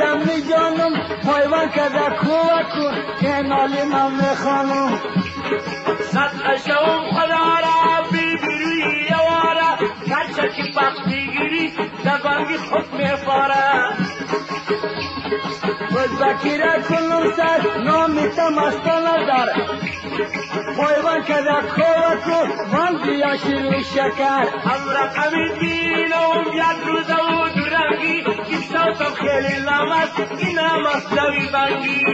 دم جانم پایوان کده کوه کن که نالی من خانم صدقه شوم خدا را بیبروی یواره گرچه که بختی گیری دبنگی خود میفاره بزبکیره کنم سر نامیتا مستانه داره پایوان کده کوه کن وان بیا شروع شکر هم رقمی دینم یک روزه و درنگی این صوتم خیلی لامست این هم اصلاوی بنگی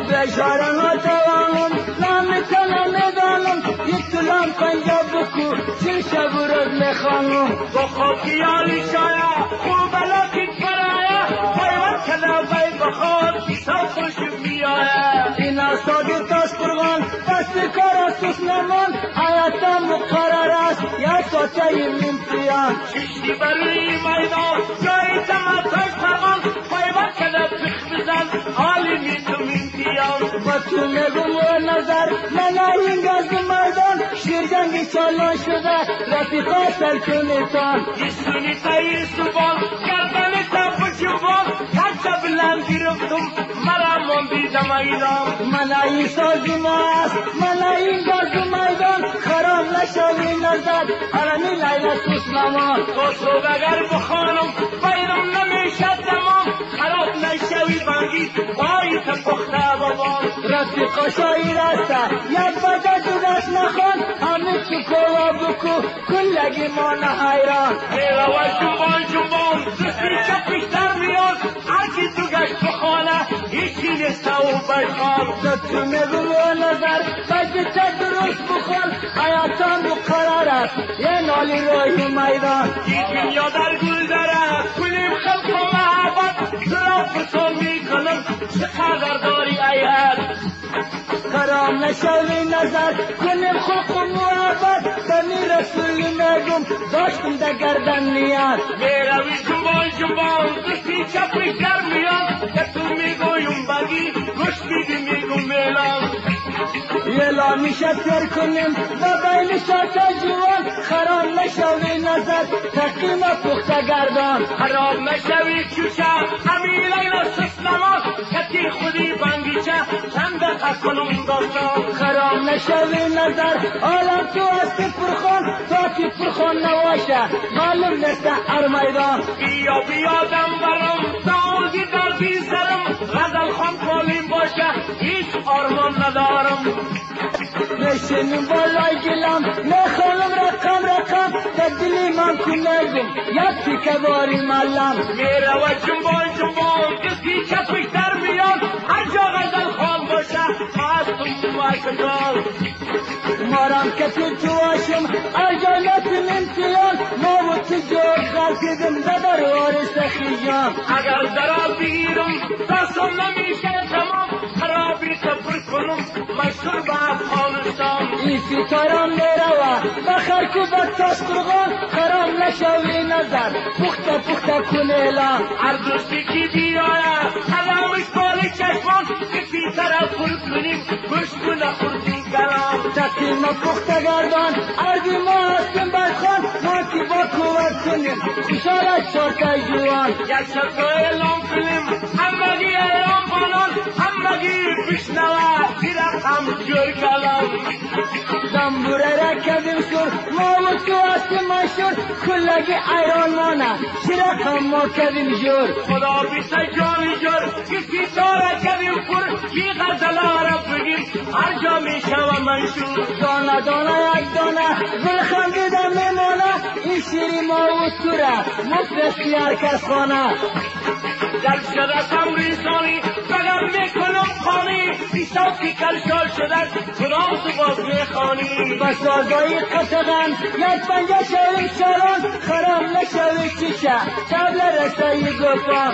بشارم و توانم نامیتا نمیدانم یک طولم پنجاب بکو چل شب و روز میخوانم با خوب خیالی شایا خوب بلاکت برایا پایوان کده بای بخور صوت خوشم میآیا این استاد تاش قربان دست کار اسوس نمان حیاتم مقرر است یا ساته امتیان ششتی بروی میدان جایی تمتاش فرمان پایوان کده پخ بزن حالی میتم امتیان با تو نگم و نظر من این گاز میدان شیرجنگی چالان شده رفیقا سلطونتان یسونی تایی سبان گردن تا بجوان کچه بلند گرفتم مرا من دیدم ایران من این سازی ما است من این گاز میدان خراب نشوی نظر حرمی لیلا سوس نمان خسرو اگر بخوانم بیرم نمیشد دمام خراب نشوی بنگی بایی تا پخته بابام رفیقا شایر است یک بده دو دست نخوان همه تو کوا بکو کلگی ما نه حیران میره و جنبان جنبان دستی چپش در میاد هرکی تو گشت بخوانه هیچی نیست و بشخان تو نگو و نظر بجتا درست بخور حیاتان مقرر است یه نالی روی میدان این دنیا در گل داره کنیم خلق و محبت سرا پرسان میکنم چقدر داری ایهد کرام نشوی نظر کنیم خلق و محبت بنی رسولی نگم داشتم در گردن نیاد میروی جنبان جنبان دستی چپش در میاد که تو میگویم بگی گوش میدی میگم میلان یلا میشه تر کنیم و بین شاته جوان خرام نشوی نظر تقیم پخته گردان خراب نشوی چوچه همین لیلا سسلمان کتی خودی بنگیچه چند دقیقه کنم داستان خرام نشوی نظر عالم تو هستی پرخون تا که پرخون نواشه معلوم نیست هر میدان بیا بیا دم برم داوزی دردی سرم غزل خان کالیم باشه هیچ آرمان ندارم نشینیم بالای گلم نخوانم رقم در دلی من کنگم یک تیکه باری ملم میره و جنبان جنبان کسی چپش در میاد هر جا غزل خان باشه مستم و کجال مارم که تو تواشم ارجانت امتیان ما و تو جور غلطیدم در وارث خیجان اگر درا بگیرم دستم نمیشه تمام خرابی تبر کنم مشهور به افغانستان این ستارم میروه بخر کو بکتاش قرغان خرام نشوی نظر پخته کن اعلان هر دوستی که بیایه سلامش بالی چشمان کسی طرف پر کنیم گوش کنه خورتی کلام تقیم پخته گردان اردی ما هستیم برخان ما که با قوت کنیم خوشحالت شاته جوان یک شب اعلام کنیم همگی اعلام کنن همگی بشنوه رقم جور کلام دنبوره رکبیم سر ما و تو هستیم مشهور کلگی ایران مانه شرقم ما کبیم جور خدا بیسته جانی جور کسی داره کبیم پر کی غزله را بگیم هر جا می شوه منشور دانه دانه یک دانه گل خندیده میمانه این شیری ما و توره مفرستی هر کس خانه گل شده تمریزانی بگم میکنم خانی بی صوتی کلشال شده خدا تو باز میخوانی بس آزایی قطغن یک پنجه شویم شران خرام نشوی چیشه تبل رسایی گفان